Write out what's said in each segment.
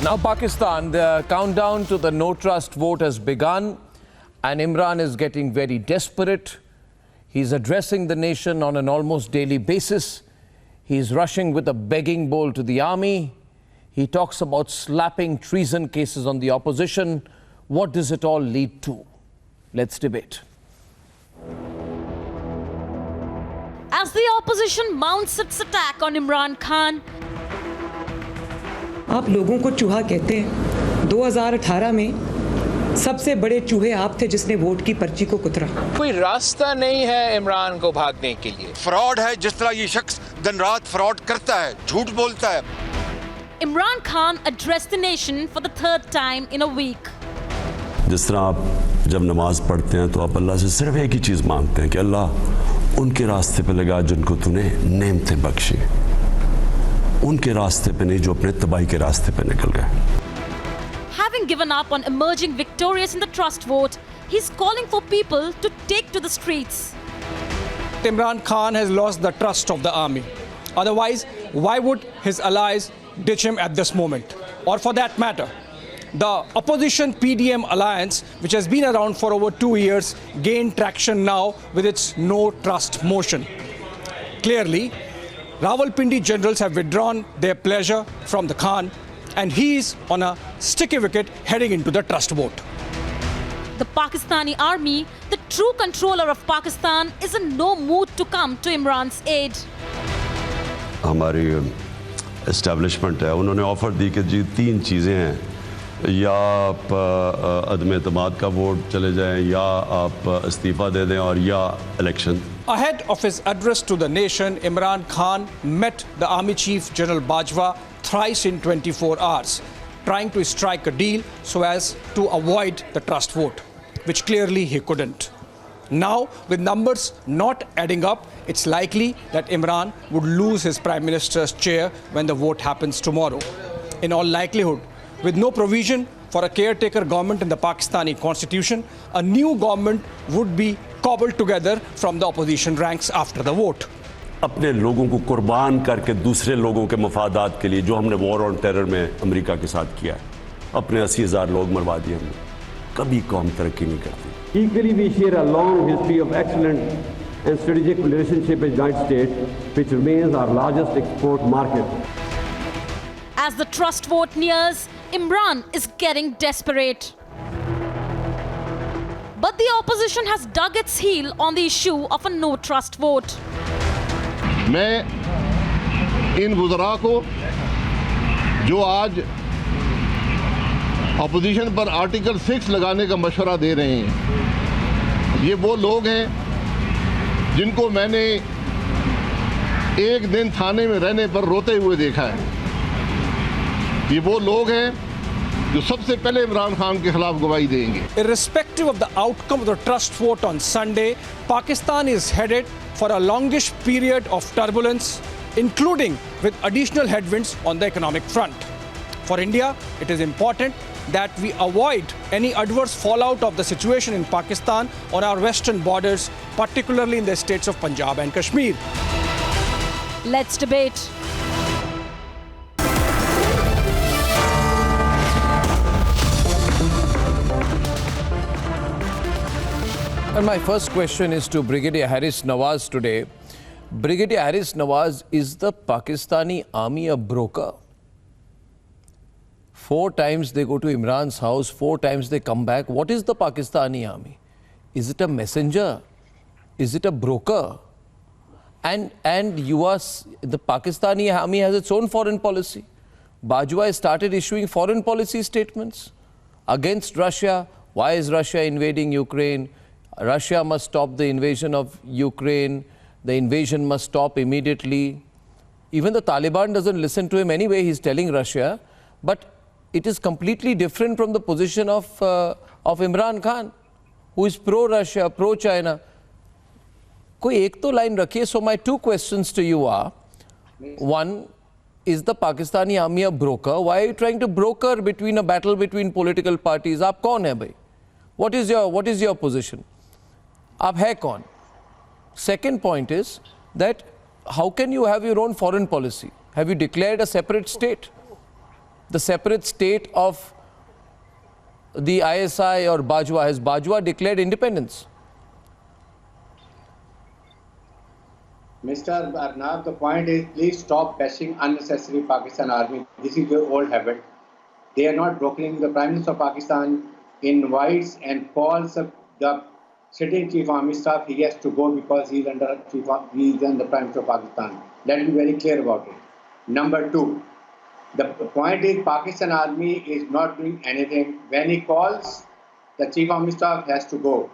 Now Pakistan, the countdown to the no trust vote has begun and Imran is getting very desperate. He's addressing the nation on an almost daily basis. He's rushing with a begging bowl to the army. He talks about slapping treason cases on the opposition. What does it all lead to? Let's debate. As the opposition mounts its attack on Imran Khan, आप लोगों को चूहा कहते हैं। 2018 में सबसे बड़े चूहे आप थे जिसने वोट की पर्ची को कुतरा। कोई रास्ता नहीं है इमरान को भागने के लिए। फ्रॉड है, जिस तरह ये शख्स दिन रात फ्रॉड करता है, झूठ बोलता है। Imran Khan addressed the nation for the third time in a week. जिस तरह आप जब नमाज पढ़ते हैं तो आप अल्लाह से सिर्फ एक ही चीज़ मांगते हैं कि अल्लाह उनके रास्ते पे लगा जिनको तूने नेमतें बख्शी, उनके रास्ते पे नहीं जो अपने तबाही के रास्ते पे निकल गए। Having given up on emerging victorious in the trust vote, he's calling for people to take to the streets. Imran Khan has lost the trust of the army. Otherwise, why would his allies ditch him at this moment? Or for that matter, the opposition PDM alliance, which has been around for over 2 years, gained traction now with its no trust motion. Clearly, Rawalpindi generals have withdrawn their pleasure from the Khan, and he is on a sticky wicket heading into the trust vote. The Pakistani army, the true controller of Pakistan, is in no mood to come to Imran's aid. हमारी establishment है, उन्होंने offer दी कि जी 3 चीज़ें हैं, या आप अदम एतमाद का वोट चले जाएं, या आप इस्तीफ़ा दे दें, और या election. Ahead of his address to the nation, Imran Khan met the Army Chief General Bajwa thrice in 24 hours, trying to strike a deal so as to avoid the trust vote, which clearly he couldn't. Now, with numbers not adding up, it's likely that Imran would lose his Prime Minister's chair when the vote happens tomorrow. In all likelihood, with no provision for a caretaker government in the Pakistani constitution, a new government would be cobbled together from the opposition ranks after the vote. अपने लोगों को कुर्बान करके दूसरे लोगों के मफादात के लिए, जो हमने वॉर ऑन टेरर में अमेरिका के साथ किया है, अपने 80,000 लोग मरवा दिए हमने, कभी कौम तरक्की नहीं करती। Equally, we share a long history of excellent and strategic relationship with the United States, which remains our largest export market. As the trust vote nears, Imran is getting desperate. But the opposition has dug its heel on the issue of a no trust vote. मैं इन वुज़रा को जो आज opposition पर article 6 लगाने का मशवरा दे रहे हैं, ये वो लोग हैं जिनको मैंने एक दिन थाने में रहने पर रोते हुए देखा है। ये वो लोग हैं जो सबसे पहले इमरान खान के खिलाफ गवाही देंगे। Irrespective of the outcome of the trust vote on Sunday, Pakistan is headed for a longish period of turbulence, including with additional headwinds on the economic front. For India, it is important that we avoid any adverse fallout of the situation in Pakistan on our western borders, particularly in the states of Punjab and Kashmir. Let's debate. And my first question is to Brigadier Haris Nawaz today. Brigadier Haris Nawaz, is the Pakistani army a broker? 4 times they go to Imran's house, 4 times they come back. What is the Pakistani army? Is it a messenger? Is it a broker? And the Pakistani army has its own foreign policy. Bajwa has started issuing foreign policy statements against Russia. Why is Russia invading Ukraine? Russia must stop the invasion of Ukraine. The invasion must stop immediately. Even the Taliban doesn't listen to him anyway. He's telling Russia. But it is completely different from the position of Imran Khan, who is pro-Russia, pro-China. कोई एक तो line रखिए. So my 2 questions to you are, 1, is the Pakistani army a broker? Why are you trying to broker between a battle between political parties? आप कौन है भाई? What is your position? आप है कौन? Second point is that how can you have your own foreign policy? Have you declared a separate state? the separate state of the ISI or Bajwa? Has Bajwa declared independence? Mr. Arnab, the point is, please stop bashing unnecessary Pakistan Army. This is your old habit. They are not brokering. The Prime Minister of Pakistan invites and calls up the sitting Chief Army Staff. He has to go because he is under Prime Minister of Pakistan. Let me be very clear about it. Number two, the point is Pakistan Army is not doing anything. When he calls, the Chief Army Staff has to go.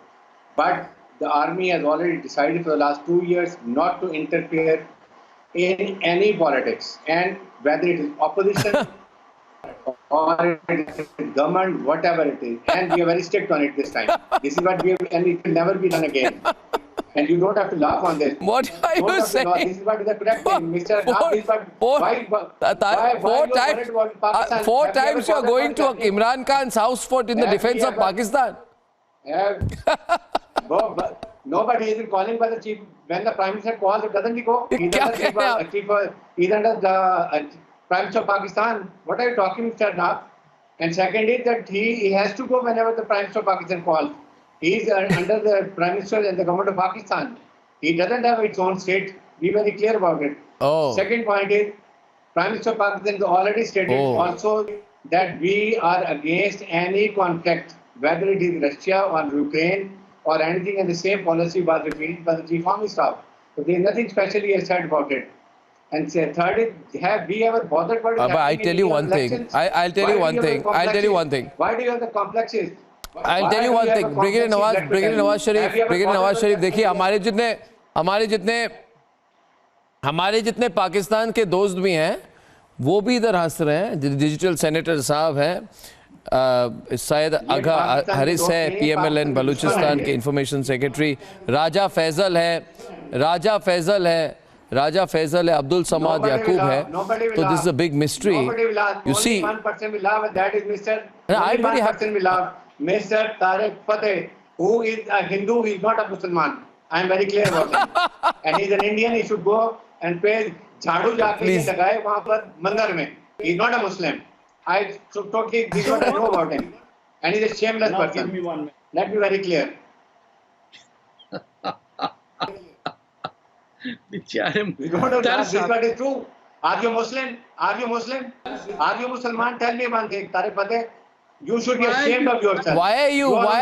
But the army has already decided for the last 2 years not to interfere in any politics, and whether it is opposition or it is government, whatever it is, and we are very strict on it this time. This is what we have, and it will never be done again. And you don't have to laugh on this. What are you saying? This is what is the correct thing, Mr. Four times you are going to Imran Khan's house fort in the defense of Pakistan. No, but he is calling by the chief. When the Prime Minister calls, doesn't he go? He's under the Prime Minister of Pakistan. What are you talking, Mr. Arnab? And second is that he has to go whenever the Prime Minister of Pakistan calls. He is under the Prime Minister and the government of Pakistan. He doesn't have its own state. Be very clear about it. Second point is, Prime Minister of Pakistan has already stated also that we are against any conflict, whether it is Russia or Ukraine or anything, and the same policy was repeated by the Chief Army Staff. So there is nothing specially said about it. And third is, have we ever bothered about it? I'll tell you one thing. I'll tell you one thing. I'll tell you one thing. Why do you have the complexes? I'll tell you one thing. Brigadier Nawaz Sharif, देखिए हमारे जितने पाकिस्तान के दोस्त भी हैं, वो भी इधर हंस रहे हैं. डिजिटल सेनेटर साहब हैं, सैयद अगा हरिस है, PMLN बलूचिस्तान के इंफॉर्मेशन सेक्रेटरी, राजा फैजल है, अब्दुल समाद याकूब है. तो this is a big mystery. You see, I am very happy. Mr. Tariq Fateh, who is a Hindu, he is not a Muslim. I am very clear about it. And he is an Indian. He should go and pay झाड़ू जाके लगाए वहाँ पर मंदिर में. He is not a Muslim. I totally this is what I know about him. And he is a shameless person. Give me 1 minute. Let me be very clear. You don't know that. This is what is true. Are you Muslim? Are you Muslim? Are you Musliman? Tell me one thing, Tariq Fateh. You should be ashamed of yourself. Why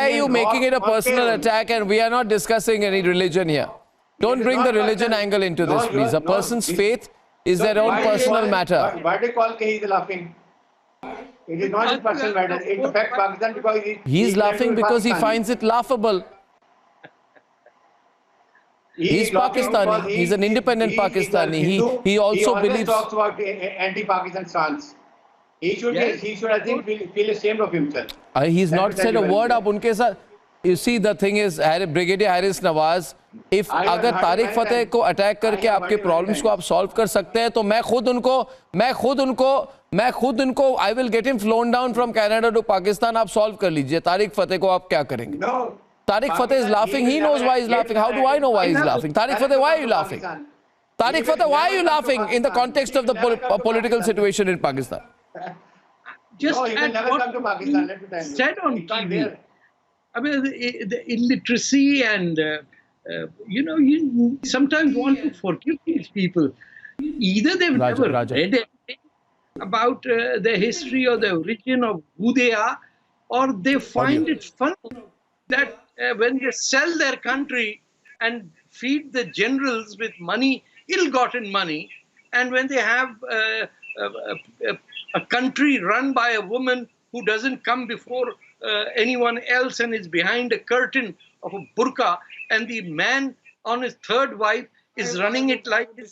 are you making it a personal attack, and we are not discussing any religion here? Don't bring the religion angle into this, please. A person's faith is their own personal matter. Why do you call he is laughing? It is not a personal matter. It affects Pakistan because he's laughing because he finds it laughable. He's Pakistani. He's an independent Pakistani. He also believes. He talks about anti-Pakistan stance. He should, I think, feel ashamed of himself. He's not said a word up unke साथ. You see, the thing is, Brigadier Haris Nawaz, if अगर तारिक फतेह को attack करके आपके problems को आप solve कर सकते हैं, तो मैं खुद उनको I will get him flown down from Canada to Pakistan. आप सॉल्व कर लीजिए. तारिक फतेह को आप क्या करेंगे? No. Tariq Fateh is laughing. He knows why he's laughing. How do I know why he's laughing? Tariq Fateh, why are you laughing? Tariq Fateh, why are you laughing in the context of the political situation in Pakistan? Just no, he will never come to Pakistan. Let me tell you. Said on TV. I mean, the illiteracy and, you sometimes want to forgive these people. Either they've never read anything about their history or the origin of who they are, or they find it funny that when they sell their country and feed the generals with money, ill-gotten money, and when they have a country run by a woman who doesn't come before anyone else and is behind a curtain of a burqa, and the man on his third wife is running it like a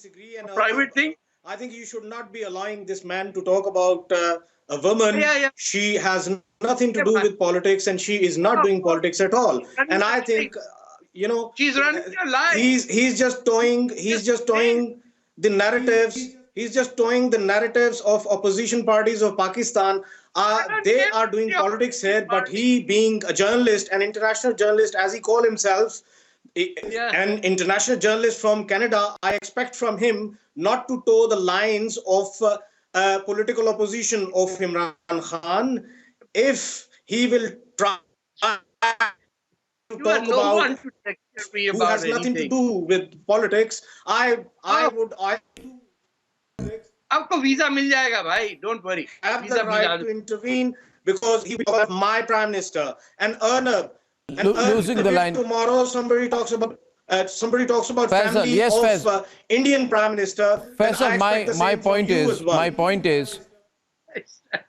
private thing. I think you should not be allowing this man to talk about a woman. She has nothing to do with politics, and she is not doing politics at all. And I think, she's running a lie. He's just towing the narratives. He's just towing the narratives of opposition parties of Pakistan. They are doing politics here, but he, being a journalist, an international journalist, as he calls himself, an international journalist from Canada, I expect from him not to toe the lines of political opposition of Imran Khan, if he will try to You are talk no one about to lecture me who about has nothing to anything. do with politics, I would आपको visa मिल जाएगा भाई, don't worry. have the visa मिला right to intervene because he will be my prime minister. And Arnab, losing the if line. tomorrow somebody talks about Faisal, family yes, of Faisal. Indian prime minister, then I Faisal, expect the my same from point you is, as well. my point is,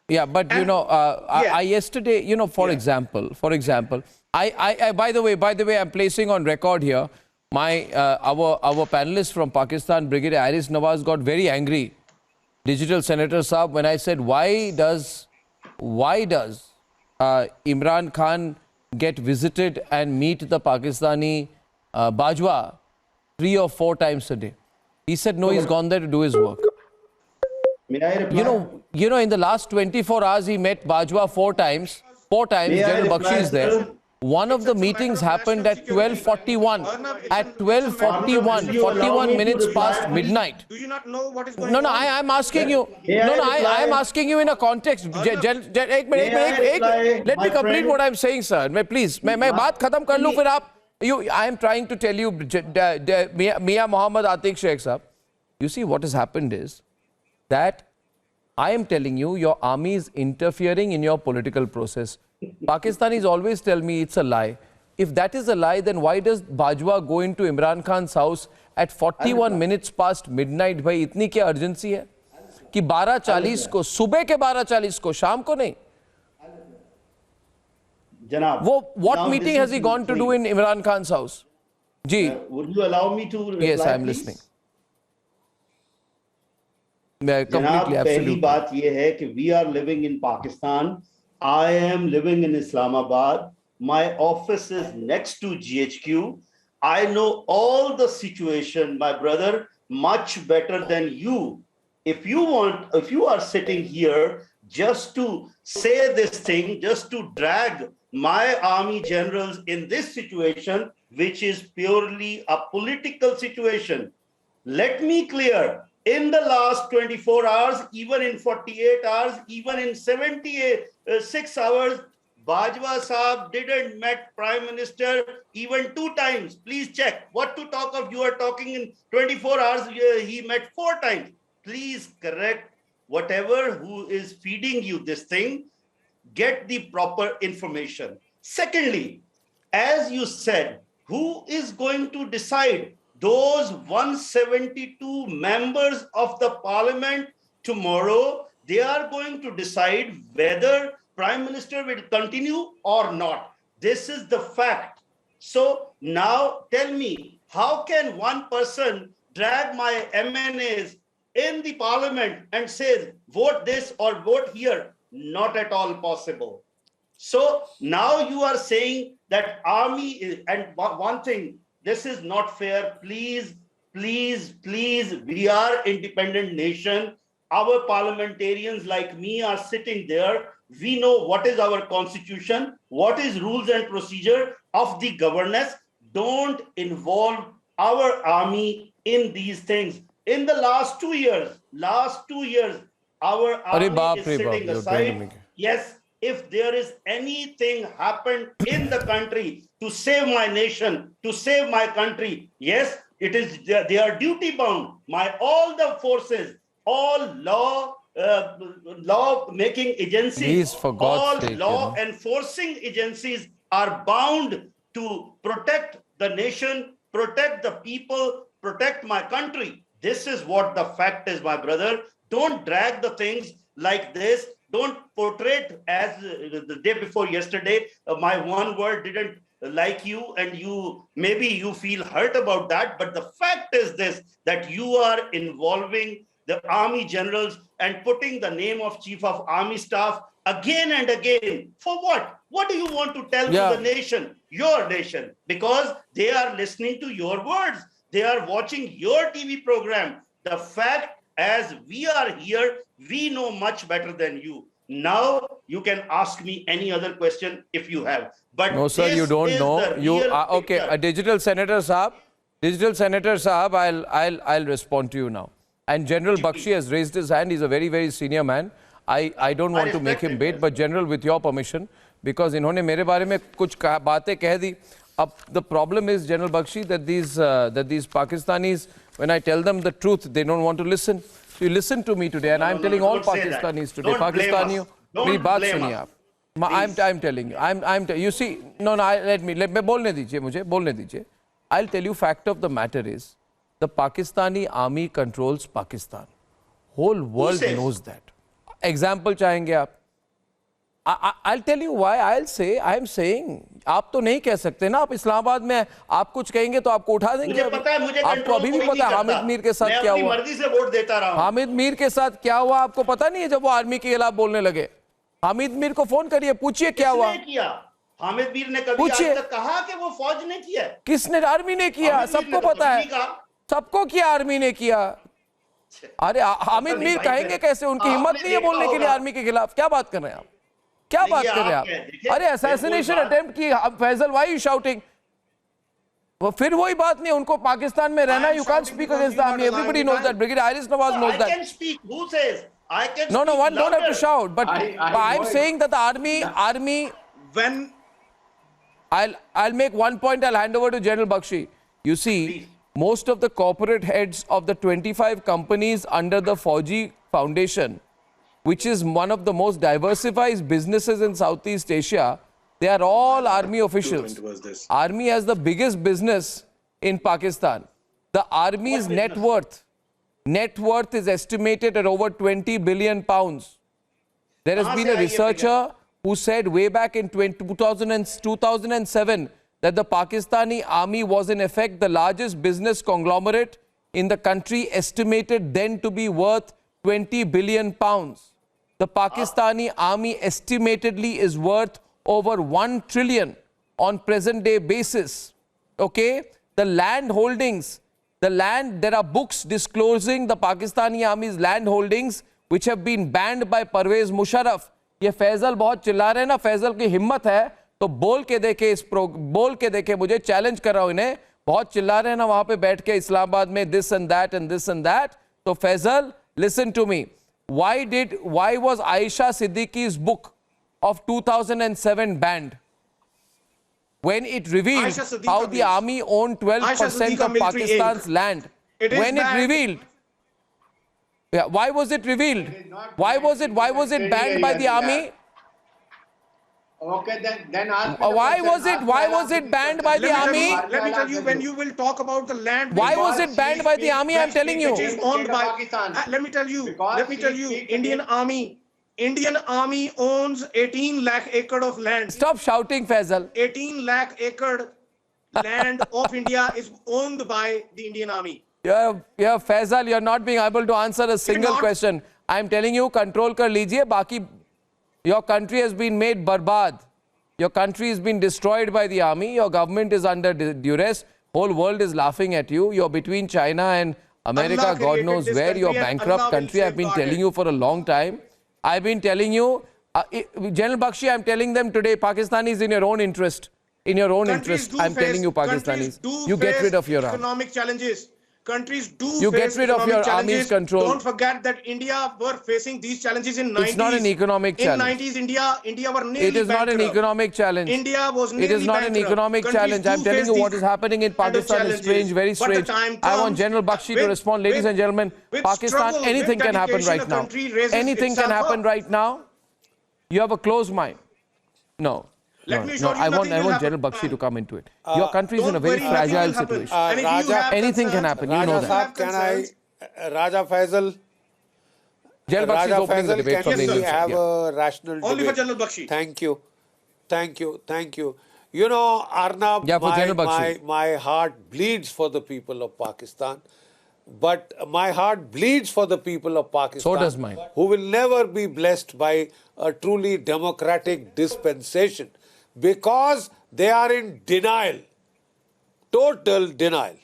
yeah, but you know, I yesterday, you know, for example, I by the way, I'm placing on record here, our panelist from Pakistan, Brigadier Aris Nawaz, got very angry, Digital Senator Saab, when I said, why does Imran Khan get visited and meet the Pakistani Bajwa 3 or 4 times a day? He said, no, he's gone there to do his work. May I reply? You know, in the last 24 hours, he met Bajwa 4 times. 4 times, General Bakshi is there. One of the meetings happened at 12:41. At 12:41, 41 minutes past midnight. Do you not know what is going No, on? I am asking you. I am asking you in a context. Let me complete what I am saying, sir. Please, मैं बात खत्म कर लूँ फिर आप. I am trying to tell you, Mia Muhammad Atiq Sheikh sahab. You see, what has happened is that I am telling you, your army is interfering in your political process. Pakistanis always tell me it's a lie. If that is a lie, then why does Bajwa go into Imran Khan's house at 41 minutes past midnight? भाई इतनी क्या urgency है कि 12:40 को, सुबह के 12:40 को, शाम को नहीं? Janab, what meeting has he gone to do in Imran Khan's house? Ji. Would you allow me to reply? Yes, I am listening. जनाब, पहली बात ये है कि we are living in Pakistan. I am living in Islamabad. My office is next to GHQ. I know all the situation, my brother, much better than you. If you are sitting here just to say this thing, just to drag my army generals in this situation, which is purely a political situation, let me clear. In the last 24 hours, even in 48 hours, even in 76 hours, Bajwa Saab didn't met Prime Minister even 2 times. Please check. What to talk of? You are talking in 24 hours, he met 4 times. Please correct whatever who is feeding you this thing, get the proper information. Secondly, as you said, who is going to decide those 172 members of the parliament tomorrow? They are going to decide whether Prime Minister will continue or not. This is the fact. So now tell me, how can one person drag my MNAs in the parliament and says, vote this or vote here? Not at all possible. So now you are saying that army is, and one thing, this is not fair. Please, we are independent nation. Our parliamentarians like me are sitting there. We know what is our constitution, what is rules and procedure of the governance. Don't involve our army in these things. In the last 2 years, our army is sitting aside. Yes, if there is anything happened in the country to save my nation, to save my country, yes, it is they are duty bound. All the forces, all law making agencies, all law enforcing agencies are bound to protect the nation, protect the people, protect my country. This is what the fact is, my brother. Don't drag the things like this. Don't portray it as the day before yesterday. My one word didn't like you, and maybe you feel hurt about that. But the fact is this, that you are involving the army generals and putting the name of Chief of Army Staff again and again. For what? What do you want to tell to the nation, your nation? Because they are listening to your words. They are watching your TV program. The fact, as we are here, we know much better than you. Now you can ask me any other question if you have. But no, sir, you don't know. You okay? A Digital Senator Saab, I'll respond to you now. And General Bakshi has raised his hand. He's a very, very senior man. I don't want to make him wait, but General, with your permission, because इन्होंने मेरे बारे में कुछ बातें कह दी. अब the problem is, General Bakshi, that these Pakistanis, when I tell them the truth, they don't want to listen. So you listen to me today, and I'm telling all Pakistanis today. Pakistani, मेरी बात सुनिए आप. I'm telling you. You see, no. Let me बोलने दीजिए मुझे बोलने दीजिए. I'll tell you, fact of the matter is, the Pakistani army controls Pakistan. Whole world knows that. Example चाहेंगे आप? I'll tell you why. I'm saying, आप तो नहीं कह सकते ना. आप इस्लामाबाद में आप कुछ कहेंगे तो आपको उठा देंगे. आपको अभी भी पता है हामिद मीर के साथ क्या हुआ. मर्जी से वोट देता रहा हूं. हामिद मीर के साथ क्या हुआ आपको पता नहीं है जब वो आर्मी के खिलाफ बोलने लगे. हामिद मीर को फोन करिए, पूछिए क्या हुआ. हामिद मीर ने कभी आज तक कहा कि वो फौज ने किया? किसने? आर्मी ने किया. सबको पता है. सबको किया, आर्मी ने किया. अरे हामिद मीर कहेंगे कैसे? उनकी हिम्मत नहीं है बोलने के लिए आर्मी के खिलाफ. क्या बात कर रहे हैं आप? क्या बात कर रहे हैं आप? अरे असैसिनेशन अटेम्प्ट की. Faisal, why you shouting? वो फिर वही बात नहीं. उनको पाकिस्तान में रहना. You can't speak against the army. Everybody knows that. Brigadier Aris Nawaz knows that. I can speak. Who says? I can speak. No, one don't have to shout. But I'm saying that the army. When I'll make one point. I'll hand over to General Bakshi. You see, most of the corporate heads of the 25 companies under the Fauji Foundation, which is one of the most diversified businesses in Southeast Asia, they are all army officials. Army has the biggest business in Pakistan. The army's net worth is estimated at over 20 billion pounds. There has been a researcher who said way back in 2007 that the Pakistani army was in effect the largest business conglomerate in the country, estimated then to be worth 20 billion pounds. The Pakistani army estimatedly is worth over 1 trillion on present day basis. Okay? The land holdings, there are books disclosing the Pakistani army's land holdings which have been banned by Parvez Musharraf. ये फैजल बहुत चिल्ला रहे हैं ना. फैजल की हिम्मत है तो बोल के देखे. मुझे चैलेंज कर रहा हूं इन्हें. बहुत चिल्ला रहे हैं ना वहां पे बैठ के इस्लामाबाद में, this and that and this and that. तो Faizal, listen to me. Why was Aisha Siddiqui's book of 2007 banned? When it revealed how the army owned 12% of Pakistan's land. When it revealed. Yeah, why was it revealed? Why was it banned by the army? Okay, then ask why was it banned by the army? Let me tell you, when you will talk about the land. Why was it banned by the army? I'm telling you. Which is owned by Pakistan. Let me tell you. Indian army owns 18 lakh acre of land. Stop shouting, Faisal. 18 lakh acre land of India is owned by the Indian army. Yeah, Faisal, you're not being able to answer a single question. I'm telling you, control kar lijiye. Baki, your country has been made barbad. Your country has been destroyed by the army. Your government is under duress. Whole world is laughing at you. You're between China and America. God knows where. You're bankrupt country. I've been telling you for a long time. I've been telling you, General Bakshi, I'm telling them today, Pakistanis in your own interest. In your own interest, I'm telling you, Pakistanis, you get rid of your army. Economic challenges. Countries do you face get rid of your challenges. army's control. Don't forget that India were facing these challenges in 90s. It's not an economic challenge. In 90s, India were nearly It is not an economic challenge. India was nearly It is not an economic challenge. I'm telling you what is happening in Pakistan is strange, very strange. I want General Bakshi to respond. Ladies and gentlemen, Pakistan, anything can happen right now. Anything can happen right now. You have a closed mind. No. I want General Bakshi to come into it. Your country is in a very fragile situation. Anything can happen. You know that. Can I, Raja Faisal? General Bakshi is opening the debate from the Indian side. Have a rational debate. Only for General Bakshi. Thank you. You know, Arnab, my heart bleeds for the people of Pakistan. But my heart bleeds for the people of Pakistan. So does mine. Who will never be blessed by a truly democratic dispensation. Because they are in denial, total denial.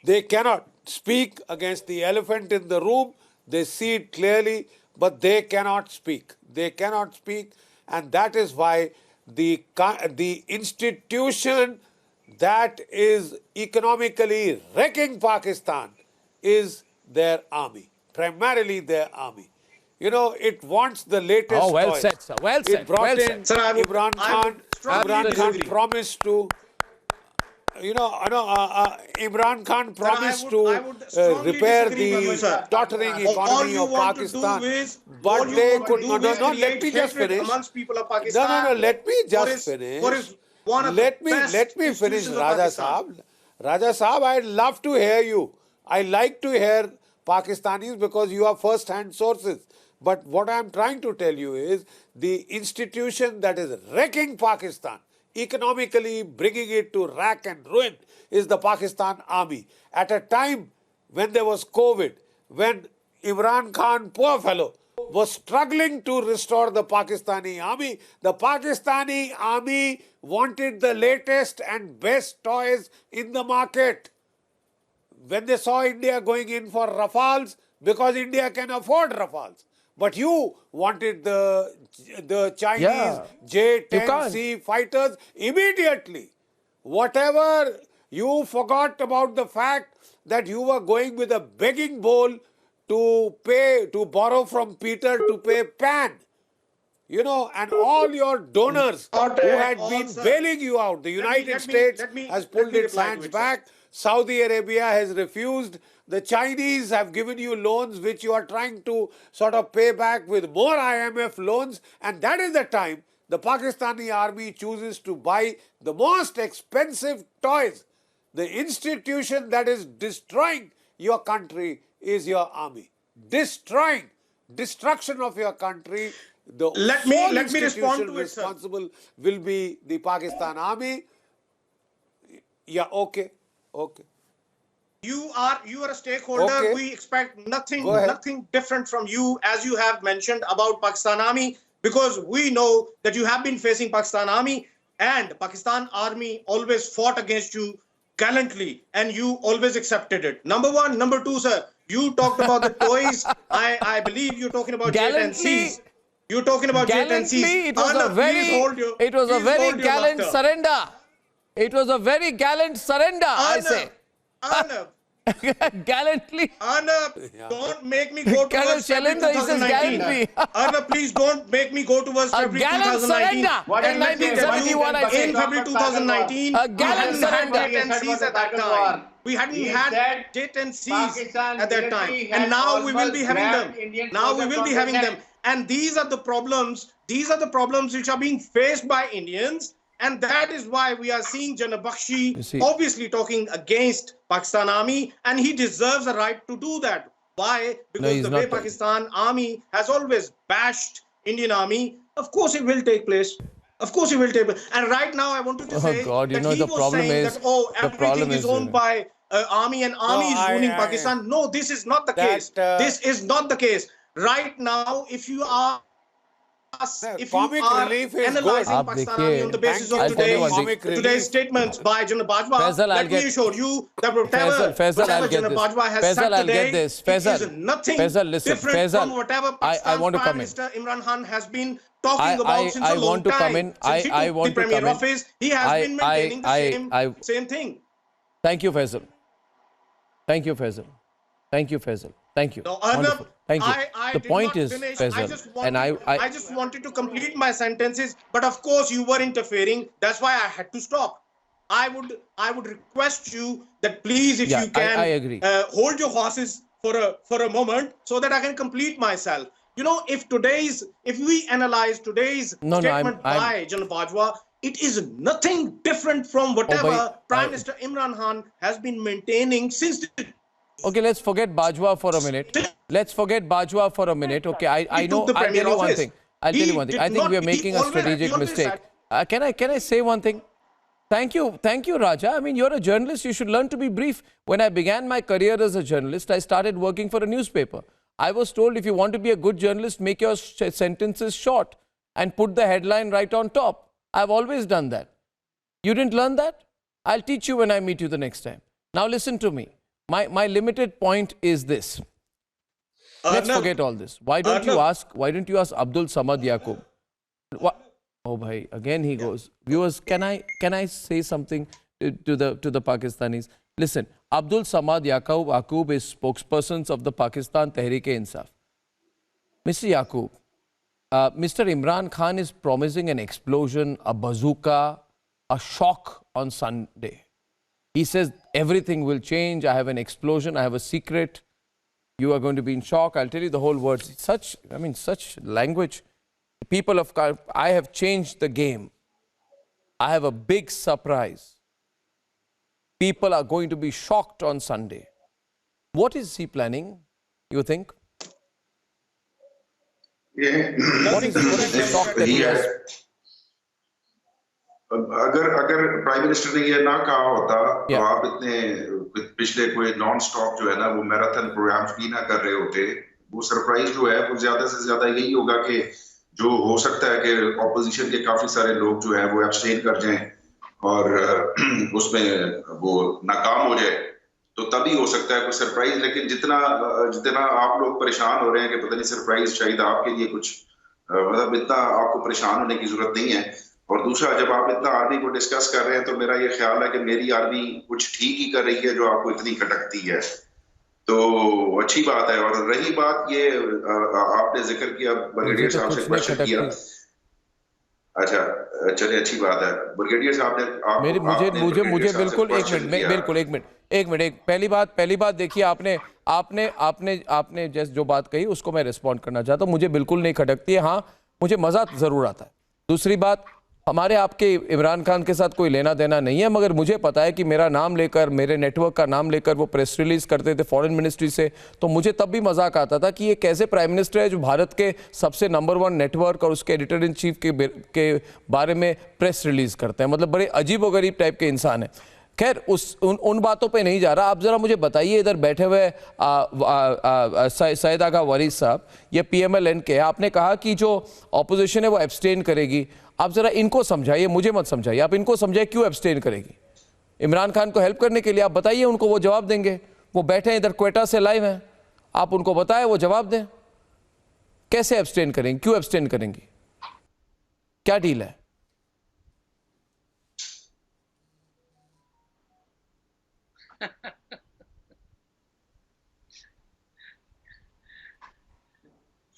They cannot speak against the elephant in the room. They see it clearly, but they cannot speak. They cannot speak, and that is why the institution that is economically wrecking Pakistan is their army. Primarily their army. You know, it wants the latest Oh, well toys. said, sir. Well said. It brought Well in said. Sir, I would- Imran I Khan. would strongly Imran Khan disagree. promised to, Imran Khan promised I would to strongly repair disagree with you, the sir. tottering All economy you of want to Pakistan. do is, But all you they want could to no, do no, is no. Let create me just hatred finish. amongst people of No, Pakistan. no, no. Let me just for his finish. one of Let the me best finish, institutions of Raja Pakistan. Saab. Raja Saab, I'd love to hear you. I like to hear Pakistanis because you are first-hand sources. But what I'm trying to tell you is the institution that is wrecking Pakistan, economically bringing it to rack and ruin, is the Pakistan army. At a time when there was COVID, when Imran Khan, poor fellow, was struggling to restore the Pakistani army wanted the latest and best toys in the market. When they saw India going in for Rafales, because India can afford Rafales. But you wanted the Chinese J-10C fighters immediately. Whatever, you forgot about the fact that you were going with a begging bowl to borrow from Peter to pay Pan. You know, and all your donors who had been bailing you out. The United States has pulled its hands back. Saudi Arabia has refused. The Chinese have given you loans which you are trying to sort of pay back with more IMF loans. And that is the time the Pakistani army chooses to buy the most expensive toys. The institution that is destroying your country is your army. Destruction of your country. The Let me respond to it, sir. responsible will be the Pakistan army. Yeah, okay. You are a stakeholder. Okay. We expect Go ahead. nothing different from you, as you have mentioned about Pakistan Army, because we know that you have been facing Pakistan Army, and Pakistan Army always fought against you gallantly, and you always accepted it. Number one. Number two, sir, you talked about the toys. I believe you're talking about J-10Cs. You're talking about J-10Cs. It was a very gallant surrender. It was a very gallant surrender, I say. Arnab, Gallantly. Arnab, don't make me go towards February Shailendra, he says 2019. gallantly. Arnab, please don't make me go towards February gallant 2019. surrender in 1971, I say. In February 2019, A gallant surrender. J-10Cs at that time. We hadn't had J-10Cs at that time. And now we will be having them. Now we will be having them. And these are the problems. These are the problems which are being faced by Indians. And that is why we are seeing Jana Bakshi obviously talking against Pakistan Army, and he deserves a right to do that. Why? Because the way Pakistan Army has always bashed Indian Army, of course it will take place. Of course it will take place. And right now I wanted to say God, you that know, he the was problem saying is, that, oh, the everything problem is owned by Army and Army is ruining Pakistan. No, this is not the case. This is not the case. Right now, if you are analyzing Pakistan Army on the basis of today's statements by General Bajwa, let me assure you that whatever General Bajwa has said today, it is nothing different from whatever Pakistan's Prime Minister Imran Khan has been talking about since a long time. Since he took the Premier office, he has been maintaining the same thing. Thank you, Faisal. Thank you, Faisal. Thank you, Faisal. Thank you. No, Wonderful. Thank you. The point is, Faisal, I just wanted to complete my sentences, but of course you were interfering. That's why I had to stop. I would request you that please, if you can, I agree. Hold your horses for a moment so that I can complete myself. You know, if we analyze today's statement by General Bajwa, it is nothing different from whatever Prime Minister Imran Khan has been maintaining since the Okay, let's forget Bajwa for a minute. Okay, I know. I'll tell you one thing. I think we are making a strategic mistake. Can I say one thing? Thank you, Raja. I mean, you're a journalist. You should learn to be brief. When I began my career as a journalist, I started working for a newspaper. I was told if you want to be a good journalist, make your sentences short and put the headline right on top. I've always done that. You didn't learn that? I'll teach you when I meet you the next time. Now listen to me. My limited point is this. Let's forget all this. Why don't you ask Abdul Samad Yaqub? Oh bhai, again he goes. Viewers, can I say something to the Pakistanis? Listen, Abdul Samad Yaqub is spokesperson of the Pakistan Tehreek-e-Insaf. Mr. Yaqub, Mr. Imran Khan is promising an explosion, a bazooka, a shock on Sunday. He says everything will change. I have an explosion. I have a secret. You are going to be in shock. I'll tell you the whole words. Such language. People of, I have changed the game. I have a big surprise. People are going to be shocked on Sunday. What is he planning, you think? what is the shock that he has? अगर prime minister ने ये ना कहा होता तो आप इतने पिछले कोई नॉन स्टॉप जो है ना वो मैराथन प्रोग्राम्स भी ना कर रहे होते। वो सरप्राइज जो है वो ज्यादा से ज्यादा यही होगा कि जो हो सकता है कि ऑपोजिशन के काफी सारे लोग जो है वो एब्सटेन कर जाएं और उसमें वो नाकाम हो जाए, तो तभी हो सकता है कोई सरप्राइज। लेकिन जितना आप लोग परेशान हो रहे हैं कि पता नहीं सरप्राइज चाहिए आपके लिए कुछ, मतलब इतना आपको परेशान होने की जरूरत नहीं है। और दूसरा, जब आप इतना आर्मी को डिस्कस कर रहे हैं तो मेरा ये ख्याल है कि मेरी आर्मी कुछ ठीक ही कर रही है जो आपको इतनी खटकती है, तो अच्छी बात है। और रही बात ये आपने जिक्र किया ब्रिगेडियर साहब से क्वेश्चन किया, अच्छा चलिए अच्छी बात है। ब्रिगेडियर साहब ने मुझे बिल्कुल एक मिनट पहली बात देखिए, आपने जैसे जो बात कही उसको मैं रिस्पॉन्ड करना चाहता हूँ। मुझे बिल्कुल नहीं खटकती है, हाँ मुझे मजा जरूर आता है। दूसरी बात, हमारे आपके इमरान खान के साथ कोई लेना देना नहीं है, मगर मुझे पता है कि मेरा नाम लेकर, मेरे नेटवर्क का नाम लेकर वो प्रेस रिलीज करते थे फॉरेन मिनिस्ट्री से, तो मुझे तब भी मजाक आता था कि ये कैसे प्राइम मिनिस्टर है जो भारत के सबसे नंबर 1 नेटवर्क और उसके एडिटर इन चीफ के बारे में प्रेस रिलीज करते हैं। मतलब बड़े अजीब व गरीब टाइप के इंसान है। खैर उन बातों पे नहीं जा रहा। आप जरा मुझे बताइए, इधर बैठे हुए सैयद आगा वारिस साहब, ये PMLN के, आपने कहा कि जो ऑपोजिशन है वो एब्सटेन करेगी। आप जरा इनको समझाइए, मुझे मत समझाइए, आप इनको समझाइए क्यों एब्सटेन करेगी। इमरान खान को हेल्प करने के लिए आप बताइए उनको, वो जवाब देंगे। वो बैठे हैं इधर क्वेटा से लाइव हैं, आप उनको बताएं, वो जवाब दें। कैसे एब्सटेन करेंगे, क्यों एब्सटेन करेंगी, क्या डील है?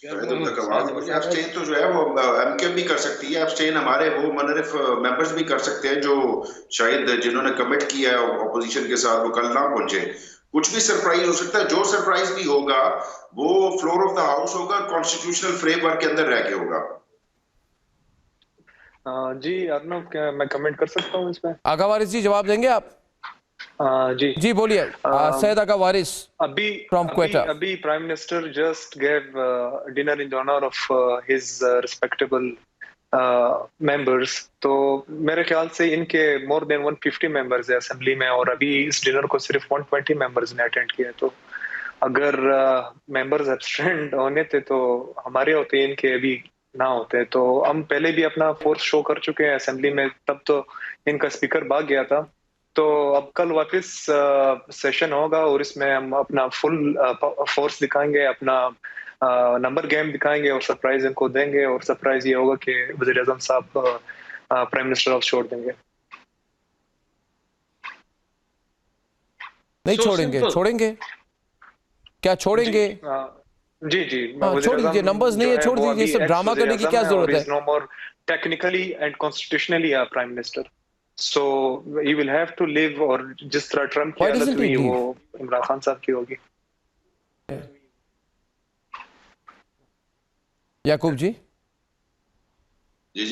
एब्सटेन तो जो है वो एमके भी कर सकती है, एब्सटेन हमारे वो मनरिफ मेंबर्स भी कर सकते हैं जो शायद जिन्होंने कमिट किया है ऑपोजिशन के साथ वो कल ना पहुंचे। कुछ भी सरप्राइज हो सकता है, जो सरप्राइज भी होगा वो फ्लोर ऑफ द हाउस होगा, कॉन्स्टिट्यूशनल फ्रेमवर्क के अंदर रह के होगा। जी अर्नब, क्या मैं कमेंट कर सकता हूँ इसमें? आगा वारिस जी जवाब देंगे आप? जी बोलिए। सैयद आगा वारिस फ्रॉम क्वेटा। अभी prime minister just gave dinner in honour of his respectable members, तो मेरे ख्याल से इनके मोर देन 150 मेंबर्स है असेंबली में, और अभी इस डिनर को सिर्फ 120 मेंबर्स ने अटेंड किया। तो अगर मेंबर्स एब्सेंट होने थे तो हमारे होते, इनके अभी ना होते। तो हम पहले भी अपना फोर्स शो कर चुके हैं असेंबली में, तब तो इनका स्पीकर भाग गया था। तो अब कल वापस सेशन होगा और इसमें हम अपना फुल फोर्स दिखाएंगे, अपना नंबर गेम दिखाएंगे और सरप्राइज इनको देंगे। और सरप्राइज ये होगा कि वज़ीर आज़म साहब प्राइम मिनिस्टर हाउस छोड़ देंगे। नहीं छोड़ेंगे? छोड़ेंगे क्या? छोड़ेंगे? जी छोड़ दीजिए, नंबर्स नहीं है, छोड़ दीजिए, सब ड्रामा करने की क्या जरूरत है? No more technically and constitutionally prime minister, so he will have to leave. और जिस तरह ट्रम्प की हालत हुई वो इमरान खान साहब की होगी। याकूब जी जी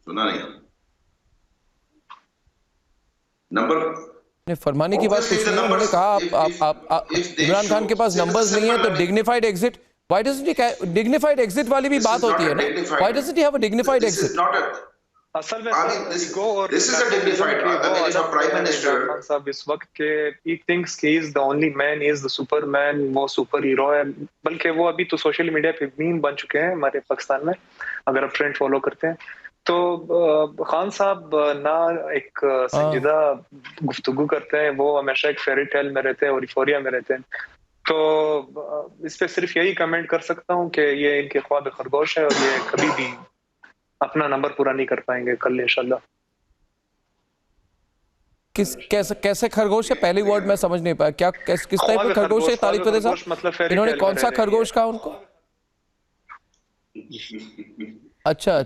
सुना नहीं नंबर फरमाने की बात कुछ नहीं। उन्होंने कहा आप इमरान खान के पास नंबर्स नहीं है तो dignified exit. Why doesn't he dignified exit वाली भी बात होती है ना? Why doesn't he have a dignified exit? असल में this is a dignified prime minister साहब इस वक्त के he thinks he is the only man, he is the superman, वो सुपर हीरो है। बल्कि वो अभी तो सोशल मीडिया पे मीम बन चुके हैं हमारे पाकिस्तान में, अगर आप ट्रेंड फॉलो करते हैं तो। खान साहब ना एक संजीदा गुफ्तगू करते हैं, वो हमेशा एक फेरी टेल में रहते हैं और इफोरिया में रहते हैं। तो इस पे सिर्फ यही कमेंट कर सकता हूँ कि ये इनके ख्वाब खरगोश है और ये कभी भी अपना नंबर पूरा नहीं कर पाएंगे कल इंशाल्लाह। कैसे खरगोश है? पहली वर्ड मैं समझ नहीं पाया, क्या किस टाइप का खरगोश है तारिक फतेह साहब? मतलब इन्होंने कौन सा खरगोश कहा उनको? अच्छा,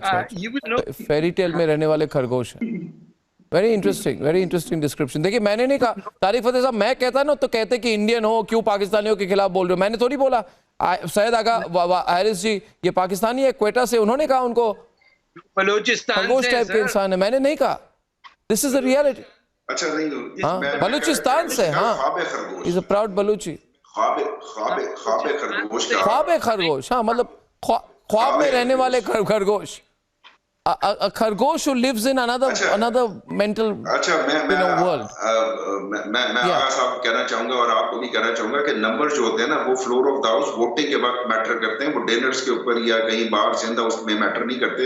फेरी टेल में रहने वाले खरगोश हैं। Very interesting description. देखिए, मैंने नहीं कहा तारिक फतेह साहब, मैं कहता ना तो कहते कि इंडियन हो, क्यों पाकिस्तानियों के खिलाफ बोल रहे हो? मैंने थोड़ी बोला। सैयद आगा हैरिस जी ये पाकिस्तानी है, क्वेटा से, उन्होंने कहा उनको खरगोश टाइप के इंसान है। मैंने नहीं कहा। This is a reality. अच्छा, नहीं, हाँ, बलूचिस्तान से। हाँ, इज अ प्राउड बलूची। ख्वाब खरगोश, हाँ, मतलब ख्वाब में रहने वाले खरगोश। A खरगोश who lives in another mental world. मैं आगा साहब कहना चाहूंगा और आपको भी कहना चाहूंगा कि नंबर जो होते हैं ना वो floor of the house voting के वक्त मैटर करते हैं, वो डिनर्स के ऊपर या कहीं बाहर जिंदा उसमें मैटर नहीं करते।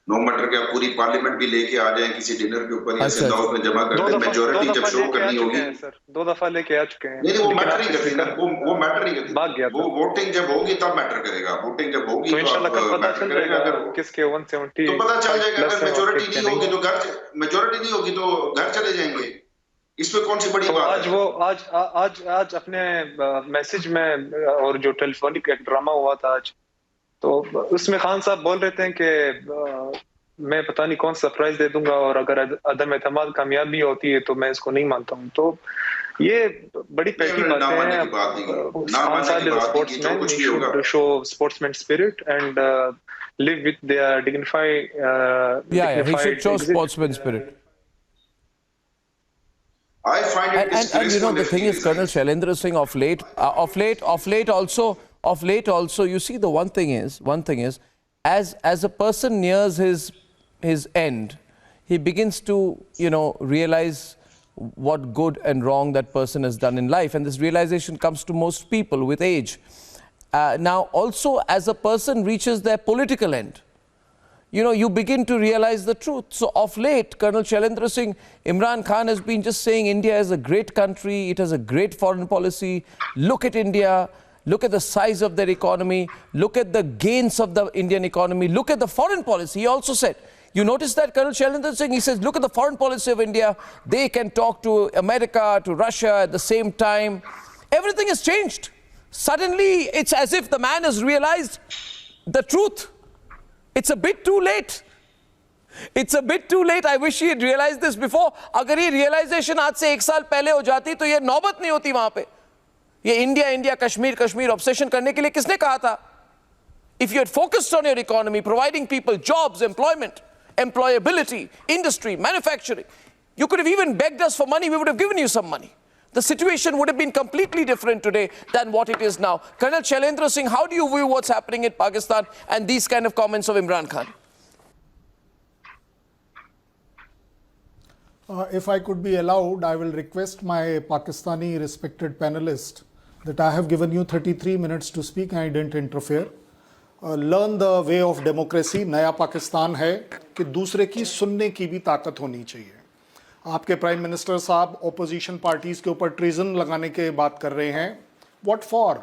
नो मैटर के आप पूरी पार्लियामेंट भी लेके आ जाएं किसी डिनर के ऊपर या जिंदा हाउस में जमा कर दें, मेजॉरिटी जब शो करनी होगी। सर 2 दफा लेके आ चुके हैं। नहीं, वो मैटर नहीं करती ना, वो मैटर नहीं करती। वो वोटिंग जब होगी तब मैटर करेगा। वोटिंग जब होगी तो इंशाल्लाह कल पता चल जाएगा किसके 170 तो पता चल जाएगा। अगर मेजॉरिटी नहीं होगी तो मेजॉरिटी नहीं होगी तो घर चले जाएंगे। इसमें कौन सी बड़ी बात है? आज अपने मैसेज में और जो टेलीफोनिक एक ड्रामा हुआ था आज, तो उसमें खान साहब बोल रहे थे कि मैं पता नहीं कौन सरप्राइज दे दूंगा और अगर अदम एतमाद कामयाबी होती है तो मैं इसको नहीं मानता हूं। तो ये बड़ी पेटी बातें हैं। खान साहब is sportsman, he should show sportsman spirit and live with their dignified he should show sportsman spirit. I find it disgraceful. And you know the thing is, Colonel Shailendra Singh of late also, you see, the one thing is, as a person nears his end, he begins to, realize what good and wrong that person has done in life, and this realization comes to most people with age. Now, also, as a person reaches their political end, you begin to realize the truth. So, of late, Colonel Shailendra Singh, Imran Khan has been just saying India is a great country, it has a great foreign policy. Look at India, look at the size of their economy, look at the gains of the Indian economy, look at the foreign policy. He also said, you notice that, Colonel Shailendra Singh, he says, look at the foreign policy of India. They can talk to America, to Russia at the same time. Everything has changed. Suddenly, it's as if the man has realized the truth. It's a bit too late. It's a bit too late. I wish he had realized this before. अगर ये realization आज से 1 साल पहले हो जाती तो ये नौबत नहीं होती वहाँ पे. ये India, Kashmir obsession करने के लिए किसने कहा था? If you had focused on your economy, providing people jobs, employment, employability, industry, manufacturing, you could have even begged us for money. We would have given you some money. The situation would have been completely different today than what it is now. Colonel Shailendra Singh, how do you view what's happening in Pakistan and these kind of comments of Imran Khan? If I could be allowed, I will request my Pakistani respected panelist that I have given you 33 minutes to speak and I didn't interfere. Learn the way of democracy. नया पाकिस्तान है कि दूसरे की सुनने की भी ताकत होनी चाहिए. आपके प्राइम मिनिस्टर साहब ऑपोजिशन पार्टीज के ऊपर ट्रीजन लगाने के बात कर रहे हैं. What for?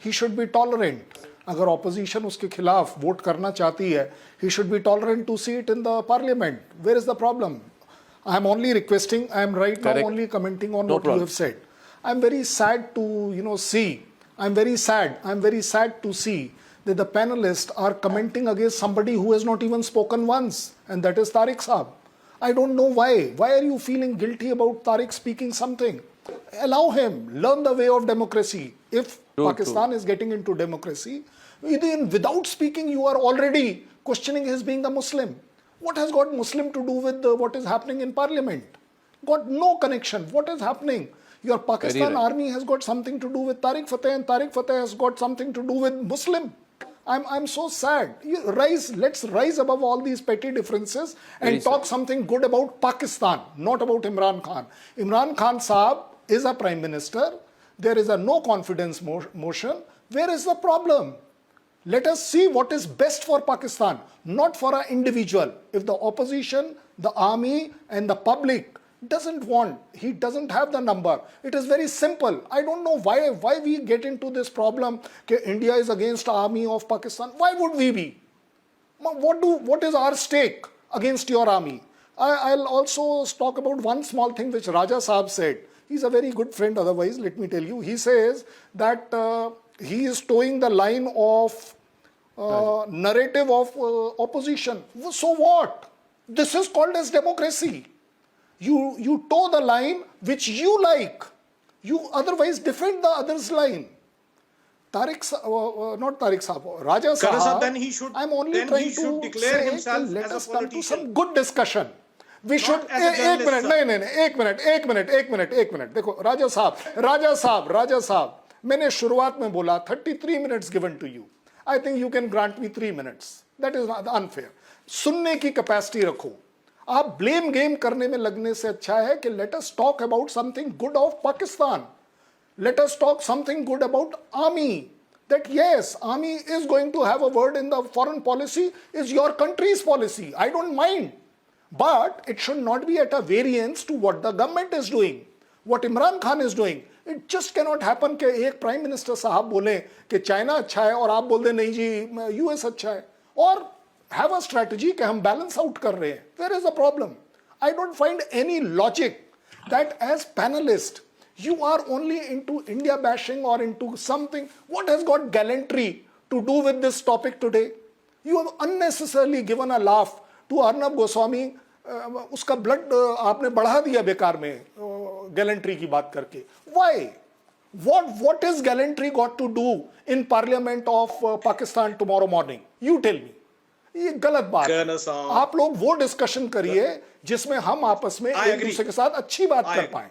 He should be tolerant. अगर ऑपोजिशन उसके खिलाफ वोट करना चाहती है, he should be tolerant to see it in the parliament. Where is the problem? I am only requesting, I am right now only commenting on what you have said. I am very sad to see, I am very sad to see that the panelists are commenting against somebody who has not even spoken once, and that is Tariq Saab. I don't know why. Why are you feeling guilty about Tariq speaking something? Allow him. Learn the way of democracy. If Pakistan is getting into democracy, even without speaking, you are already questioning his being a Muslim. What has got Muslim to do with what is happening in parliament? Got no connection. What is happening? Your Pakistan army has got something to do with Tariq Fateh, and Tariq Fateh has got something to do with Muslim. I'm so sad. Let's rise above all these petty differences and talk something good about Pakistan, not about Imran Khan. Imran Khan Saab is a prime minister. There is a no confidence motion. Where is the problem? Let us see what is best for Pakistan, not for an individual. If the opposition, the army and the public doesn't want, he doesn't have the number. It is very simple. I don't know why we get into this problem that India is against the army of Pakistan. Why would we be? What is our stake against your army? I'll also talk about one small thing which Raja Saab said. He's a very good friend otherwise, let me tell you. He says that he is towing the line of narrative of opposition. So what? This is called as democracy. You toe the line which you like. You otherwise defend the other's line. Tariq, not Tariq Saab, Raja Saab, then he should, I'm only trying to declare say himself let as us a come to politician. some good discussion. We should, एक minute, देखो, Raja Saab, मैंने शुरुआत में बोला 33 minutes given to you. I think you can grant me 3 minutes. That is not unfair. सुनने की capacity रखो. आप blame game करने में लगने से अच्छा है कि let us talk about something good of Pakistan. Let us talk something good about army. That yes, army is going to have a word in the foreign policy, is your country's policy. I don't mind. But it should not be at a variance to what the government is doing, what Imran Khan is doing. It just cannot happen कि एक prime minister साहब बोले कि China अच्छा है और आप बोल दे नहीं जी यूएस अच्छा है, और have a strategy कि हम balance out कर रहे हैं. Where is the problem? I don't find any logic that as panelist you are only into India bashing or into something. What has got gallantry to do with this topic today? You have unnecessarily given a laugh to Arnab Goswami. उसका blood आपने बढ़ा दिया बेकार में gallantry की बात करके. Why? What is gallantry got to do in Parliament of Pakistan tomorrow morning? You tell me. ये गलत बात है. आप लोग वो डिस्कशन करिए जिसमें हम आपस में एक दूसरे के साथ अच्छी बात कर पाएं.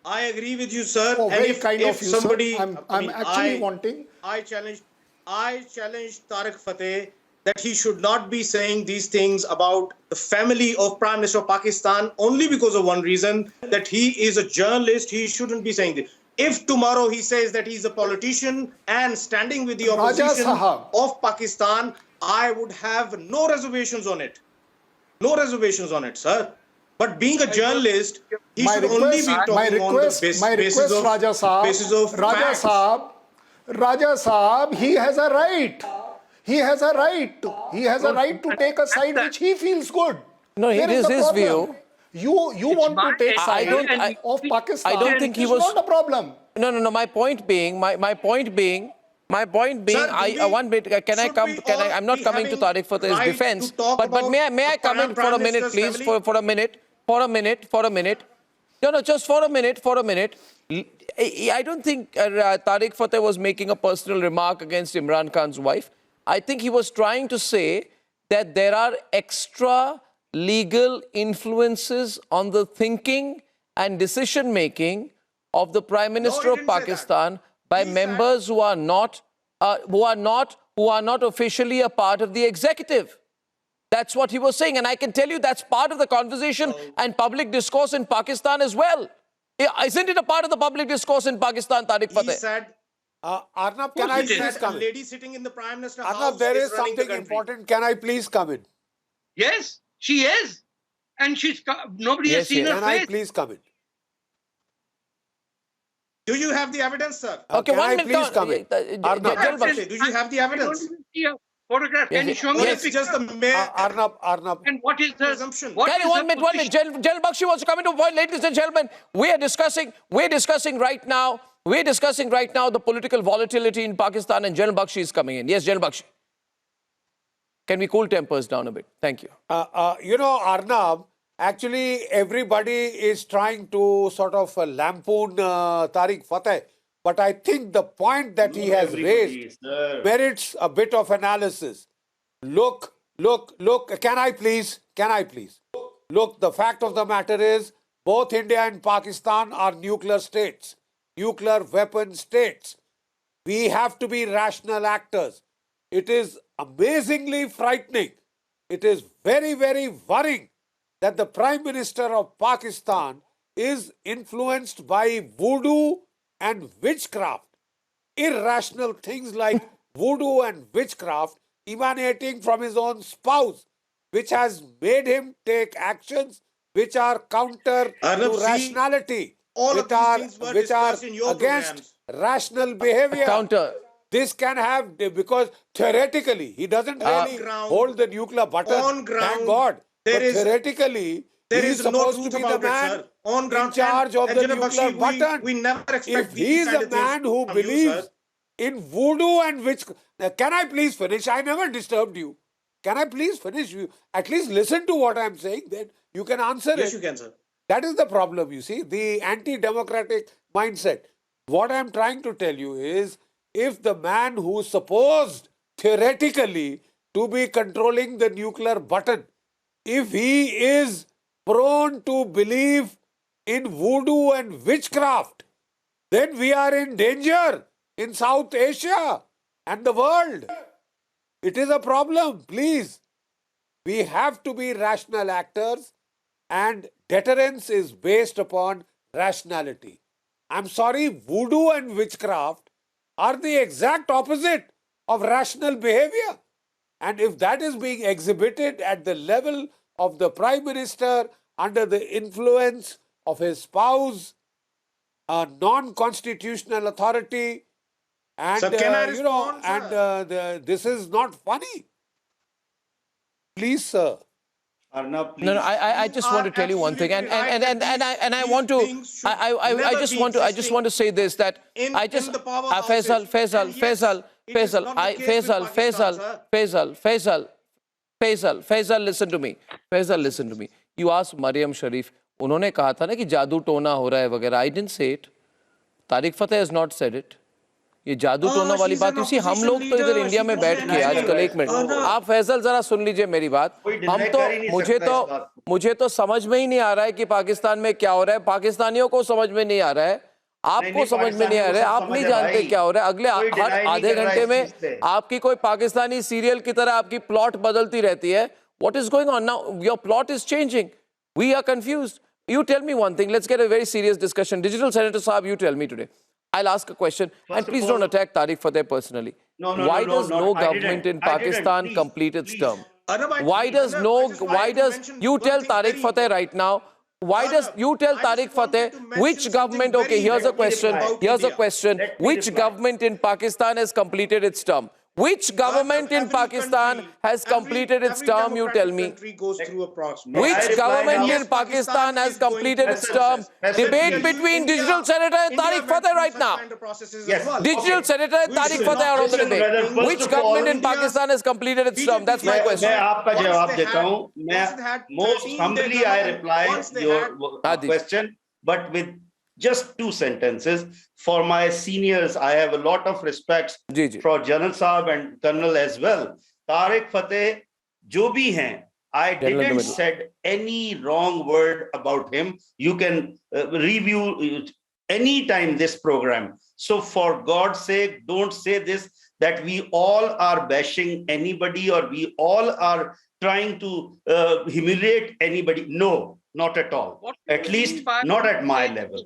I agree with you, sir. Oh, and very if, kind if of you, somebody, sir. I'm actually wanting. I challenge Tariq Fateh that he should not be saying these things about the family of Prime Minister of Pakistan only because of one reason, that he is a journalist. He shouldn't be saying this. If tomorrow he says that he's a politician and standing with the opposition of Pakistan, I would have no reservations on it. No reservations on it, sir. But being a journalist, he should only be talking on the basis of facts. Raja Saab, he has a right. He has a right to take a side which he feels good. No, it is his view. You want to take side of Pakistan. I don't think he was. Not a problem. No. My point being, one bit. Can I come? I'm not coming to Tariq Fateh's defense. But may I come in for a minute, please? For a minute. No, just for a minute. I don't think Tariq Fateh was making a personal remark against Imran Khan's wife. I think he was trying to say that there are extra legal influences on the thinking and decision making of the Prime Minister of Pakistan by members who are not officially a part of the executive. That's what he was saying, and I can tell you that's part of the conversation and public discourse in Pakistan as well. Isn't it a part of the public discourse in Pakistan, Tariq Fateh? He said, Arnab, can I please come in? A lady sitting in the Prime Minister Arnab, house there is running the something country. important. Can I please come in? Yes, she is. And nobody has seen her face. Can I please come in? Do you have the evidence, sir? Okay, can I please come in? Arnab, do you have the evidence? I don't even see a photograph. Can you show me It's just the mayor. Arnab. And what is the assumption? One minute. General Bakshi wants to come into point. Ladies and gentlemen, we're discussing right now the political volatility in Pakistan, and General Bakshi is coming in. Yes, General Bakshi. Can we cool tempers down a bit? Thank you. Arnab, actually everybody is trying to sort of lampoon Tariq Fateh. But I think the point that he has raised merits a bit of analysis. Look, can I please? Look, the fact of the matter is both India and Pakistan are nuclear states, nuclear weapon states. We have to be rational actors. It is amazingly frightening. It is very, very worrying that the Prime Minister of Pakistan is influenced by voodoo and witchcraft. Irrational things like voodoo and witchcraft emanating from his own spouse, which has made him take actions which are counter to rationality, which are against rational behavior. Counter. this can have, because theoretically, he doesn't really hold the nuclear button, on ground, thank God. There but is, theoretically, there he's is no supposed truth to be about the man it, sir. On ground, in charge of the nuclear Bakshi, button. We never expect if these he's kind a of things man who from you, believes sir. in voodoo and witchcraft, can I please finish? I never disturbed you. Can I please finish? You at least listen to what I'm saying, then you can answer it. Yes, you can, sir. That is the problem, you see, the anti-democratic mindset. What I'm trying to tell you is, if the man who's supposed theoretically to be controlling the nuclear button, if he is prone to believe in voodoo and witchcraft, then we are in danger in South Asia and the world. It is a problem, please. We have to be rational actors, and deterrence is based upon rationality. I'm sorry, voodoo and witchcraft are the exact opposite of rational behavior. And if that is being exhibited at the level of the Prime Minister under the influence of his spouse, a non-constitutional authority, and Sir, can I respond, this is not funny. Please, sir. Arnab, please. No, I just want to tell you one thing, and I want to, I just want to say this, that I just, Faisal, listen to me. Faisal, listen to me. You asked Maryam Sharif, उन्होंने कहा था ना कि जादू टोना हो रहा है वगैरह. I didn't say it. Tariq Fateh has not said it. ये जादू टोना वाली बात, इसी हम लोग तो इधर इंडिया में बैठ के आजकल, एक मिनट आप फैसल जरा सुन लीजिए मेरी बात. हम तो मुझे तो समझ में ही नहीं आ रहा है कि पाकिस्तान में क्या हो रहा है. पाकिस्तानियों को समझ में नहीं आ रहा है, आपको समझ में नहीं आ रहा है, आप नहीं जानते क्या हो रहा है. अगले हर आधे घंटे में आपकी कोई पाकिस्तानी सीरियल की तरह आपकी प्लॉट बदलती रहती है. What is going on now? Your plot is changing. We are confused. You tell me one thing. Let's get a very serious discussion. Digital Senator Saab, you tell me today. I'll ask a question, and please don't attack Tariq Fateh personally. Why does no government in Pakistan complete its term? Why does you tell Tariq Fateh right now? Why does you tell Tariq Fateh which government? Okay, here's a question. Which government in Pakistan has completed its term? Which government in Pakistan has completed its term, you tell me? Which government in Pakistan has completed its term? Debate between Digital Senator and Tariq Fateh right now. Digital Senator and Tariq Fateh are on the debate. Which government in Pakistan has completed its term? That's my question. मैं आपका जवाब देता हूं. Most humbly I reply your question, but with just 2 sentences. For my seniors, I have a lot of respect for General Saab and Colonel as well. Tariq Fateh, jo bhi hain, I didn't said any wrong word about him. You can review anytime this program. So for God's sake, don't say this, that we all are bashing anybody or we all are trying to humiliate anybody. No, not at all. At least not at my level.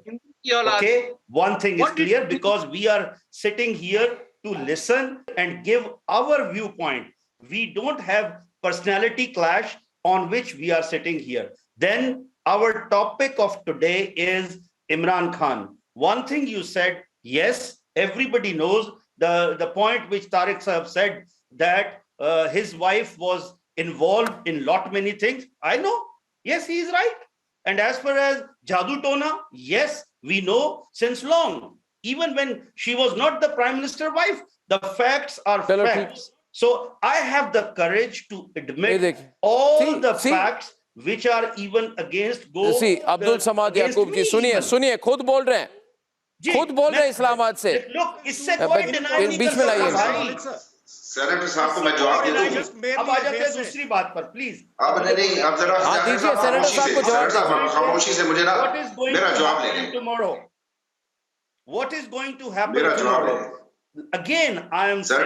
Okay, one thing is clear, because we are sitting here to listen and give our viewpoint. We don't have personality clash on which we are sitting here. Then our topic of today is Imran Khan. One thing you said, yes, everybody knows the point which Tariq Sahab said, that his wife was involved in lot many things. I know. Yes, he is right. And as far as Jadoo Tona, yes, we know since long. Even when she was not the Prime Minister wife, the facts are facts. So I have the courage to admit all the facts which are even against go. See, Abdul Samad Yaqub ji, सुनिए, खुद बोल रहे हैं. खुद बोल रहे हैं इस्लामाबाद से. Look, इससे कोई deny नहीं कर सकता. सेनेटर साहब को मैं जवाब दे दूं. अब आ जाते हैं दूसरी बात पर, प्लीज. अब नहीं, अब जरा दीजिए सेनेटर साहब को जवाब. खामोशी से मुझे ना मेरा जवाब ले लें. What is going to happen tomorrow? Again, I am saying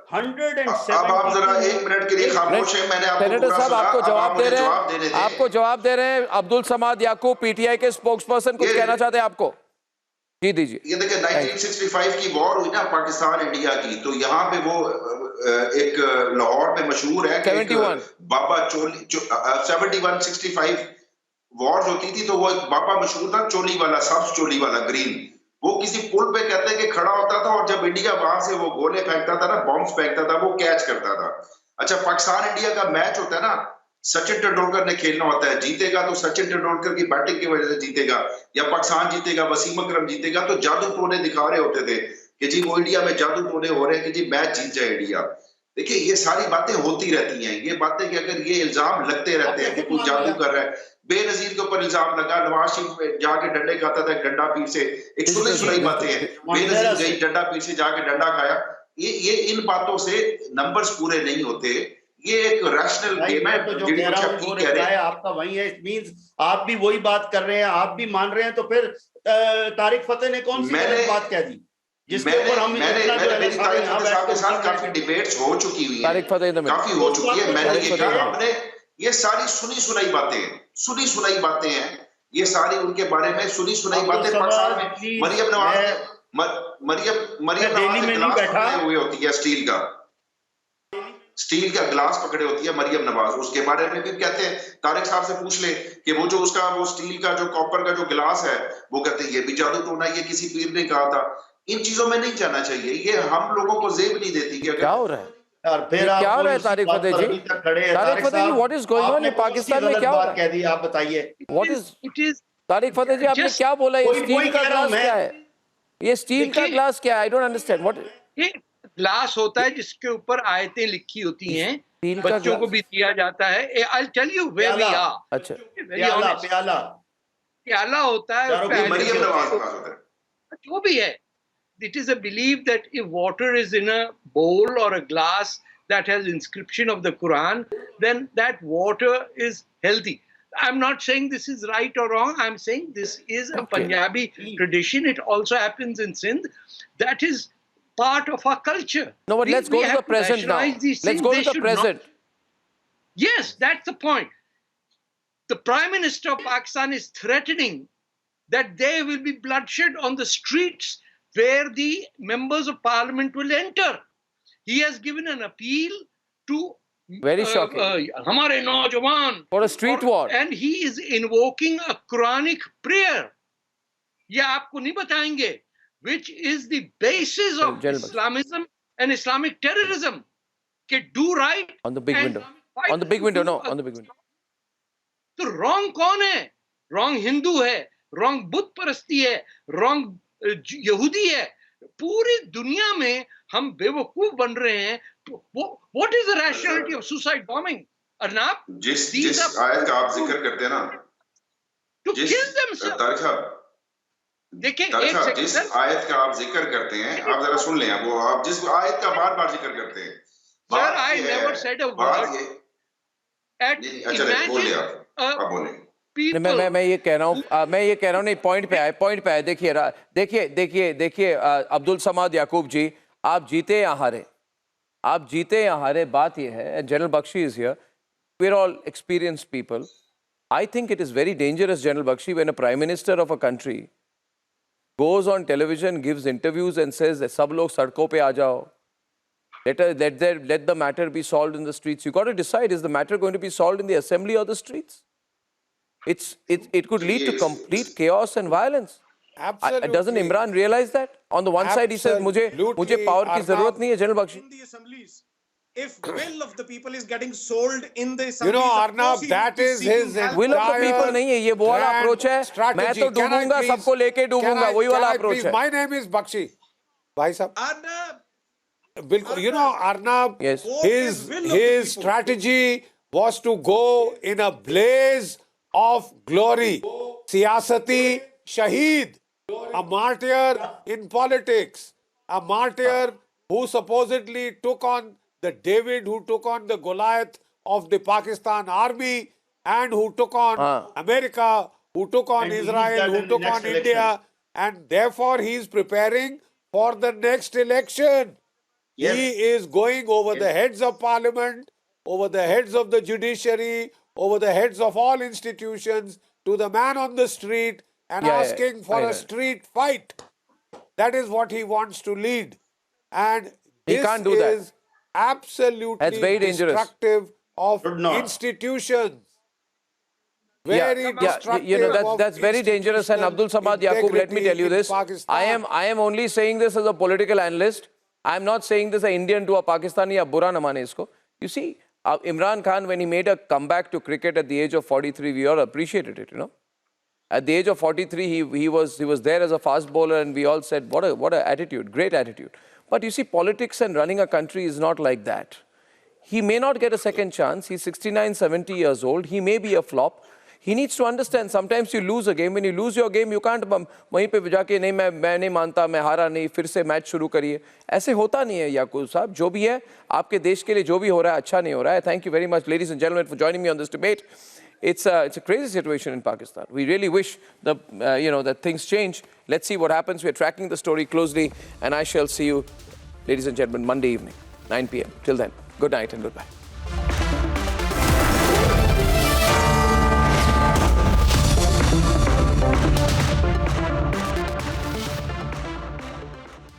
170. अब आप जरा 1 मिनट के लिए खामोश हैं. मैंने आपको सेनेटर साहब आपको जवाब दे रहे हैं. आपको जवाब दे रहे हैं. अब्दुल समाद याकूब पीटीआई के स्पोक्सपर्सन कुछ कहना चाहते हैं आपको. जी दीजिए. ये देखिए 1965 की वॉर हुई ना पाकिस्तान इंडिया की, तो यहाँ पे वो एक लाहौर में मशहूर है कि बाबा चोली 71-65 वॉर होती थी, तो वो एक बाबा मशहूर था, चोली वाला, सब्ज चोली वाला, ग्रीन. वो किसी पुल पे कहते हैं कि खड़ा होता था और जब इंडिया वहां से वो गोले फेंकता था ना, बॉम्ब्स फेंकता था, वो कैच करता था। अच्छा, पाकिस्तान इंडिया का मैच होता है ना, सचिन तेंदुलकर ने खेलना होता है, जीतेगा तो सचिन तेंदुलकर की बैटिंग की वजह से जीतेगा, या पाकिस्तान जीतेगा, वसीम अकरम जीतेगा, तो जादू टोने दिखा रहे होते थे कि जी वो इंडिया में जादू टोने हो रहे हैं कि जी मैच जीत जाए इंडिया। देखिए ये सारी बातें होती रहती हैं, ये बातें कि अगर ये इल्जाम लगते रहते हैं कि कोई जादू कर रहा है, बेनजीर के ऊपर इल्जाम लगा, नवाज शरीफ जाके डंडे खाता था डंडा पीर से, एक सुनी सुनाई बातें हैं, बेनजीर गई डंडा पीर से जाके डंडा खाया, ये इन बातों से नंबर्स पूरे नहीं होते। ये एक रैशनल गेम है, तो जो कह रहा हूं वो रिप्लाई आपका वही है। इट मींस आप भी वही बात कर रहे हैं, आप भी मान रहे हैं, तो फिर तारिक फतेह ने कौन सी गलत बात कह दी जिसके ऊपर हम इतना जो है साहब के साथ काफी डिबेट्स हो चुकी हुई है, काफी हो चुकी है। मैंने ये कहा आपने, ये सारी सुनी सुनाई बातें हैं, ये सारी उनके बारे में सुनी सुनाई बातें। पाकिस्तान में मरियम नवाज ने गिलास पकड़े हुए होती है, स्टील का गिलास पकड़े होती है मरियम नवाज, उसके बारे में भी कहते हैं, तारिक साहब से पूछ ले कि वो जो उसका वो स्टील का जो कॉपर का जो गिलास है, वो कहते हैं ये भी जादू टोना, ये किसी पीर ने कहा था। इन चीजों में नहीं जाना चाहिए, ये हम लोगों को जेब नहीं देती कि क्या हो रहा है, क्या हो रहा है Tarek Fatah ji? Tarek Fatah ji, what is going on? Pakistan में क्या हो रहा है? कह दी, आप बताइए व्हाट इज तारिक फतेह जी, आपने क्या बोला? ये स्टील का ग्लास क्या है? ये स्टील का ग्लास क्या है? I don't understand. व्हाट ये ग्लास होता है जिसके ऊपर आयतें लिखी होती हैं, बच्चों को भी दिया जाता है। I will tell you where we are. अच्छा, प्याला होता है, जो भी है। It is a belief that if water is in a bowl or a glass that has inscription of the Quran, then that water is healthy. I'm not saying this is right or wrong. I'm saying this is a Punjabi tradition. It also happens in Sindh. That is part of our culture. No, but let's go to the present now. Let's go to the present. Yes, that's the point. The Prime Minister of Pakistan is threatening that there will be bloodshed on the streets where the members of parliament will enter. He has given an appeal to very shocking hamare naujawan for a street war, and he is invoking a Quranic prayer. Ye aapko nahi batayenge which is the basis of Islamism and Islamic terrorism. Ke do right on the big window. On the big window, no, on the big window. तो wrong कौन है? Wrong Hindu है, wrong बुत परस्ती है, wrong यहूदी है। पूरी दुनिया में हम बेवकूफ बन रहे हैं। What is the rationality of suicide bombing? Arnab, जिस आयत का आप जिक्र करते हैं ना, to kill themselves. तारिक साहब, देखिए, जिस आयत का आप जिक्र करते हैं, आप जरा सुन लें, वो आप जिस आयत का बार बार जिक्र करते हैं, Sir, I never said a word. Imagine आप बोलें। मैं ये कह रहा हूँ, नहीं, पॉइंट पे आए। देखिए अब्दुल समाद याकूब जी, आप जीते या हारे, बात ये है, general Bakshi is here, we are all experienced people. I think it is very dangerous, general Bakshi, when a prime minister of a country goes on television, gives interviews and says that सब लोग सड़कों पे आ जाओ, let the matter be solved in the streets. You got to decide, is the matter going to be solved in the assembly or the streets? It could lead to complete chaos and violence. Absolutely. Doesn't Imran realize that? On the one side he says मुझे power की जरूरत नहीं है, general Bakshi. In the assemblies, if will of the people is getting sold in the assemblies, you know, Arnab, that is his will of the people नहीं है, ये वो वाला अप्रोच है, मैं तो डूबूंगा, सबको लेके डूबूंगा, वही वाला अप्रोच है. My name is Bakshi, भाई साहब. Arnab, बिल्कुल, you know, Arnab, yes, his strategy was to go in a blaze of glory. Siyasati shaheed, a martyr in politics, a martyr who supposedly took on the David, who took on the Goliath of the Pakistan army, and who took on America, who took on Israel, who took on India, and therefore he is preparing for the next election. Yes. He is going over the heads of parliament, over the heads of the judiciary, over the heads of all institutions, to the man on the street and asking for a street fight. That is what he wants to lead. And he can't do that. Is absolutely that's very dangerous. Destructive of institutions. Very destructive. That's very dangerous. And Abdul Samad Yaqub, let me tell you this. I am only saying this as a political analyst. I am not saying this as an Indian to a Pakistani ya bura na mane isko. You see, Imran Khan, when he made a comeback to cricket at the age of 43, we all appreciated it, you know. At the age of 43, he was there as a fast bowler, and we all said, what a attitude, great attitude. But you see, politics and running a country is not like that. He may not get a second chance. He's 69, 70 years old. He may be a flop. He needs to understand, sometimes you lose a game. When you lose your game, you can't वहीं पे जाके नहीं मैं नहीं मानता, मैं हारा नहीं, फिर से मैच शुरू करिए. ऐसे होता नहीं है याकूब साहब. जो भी है, आपके देश के लिए जो भी हो रहा है, अच्छा नहीं हो रहा है. Thank you very much, ladies and gentlemen, for joining me on this debate. It's a crazy situation in Pakistan. We really wish that things change. Let's see what happens. We're tracking the story closely, and I shall see you, ladies and gentlemen, Monday evening, 9 p.m. Till then, good night and goodbye.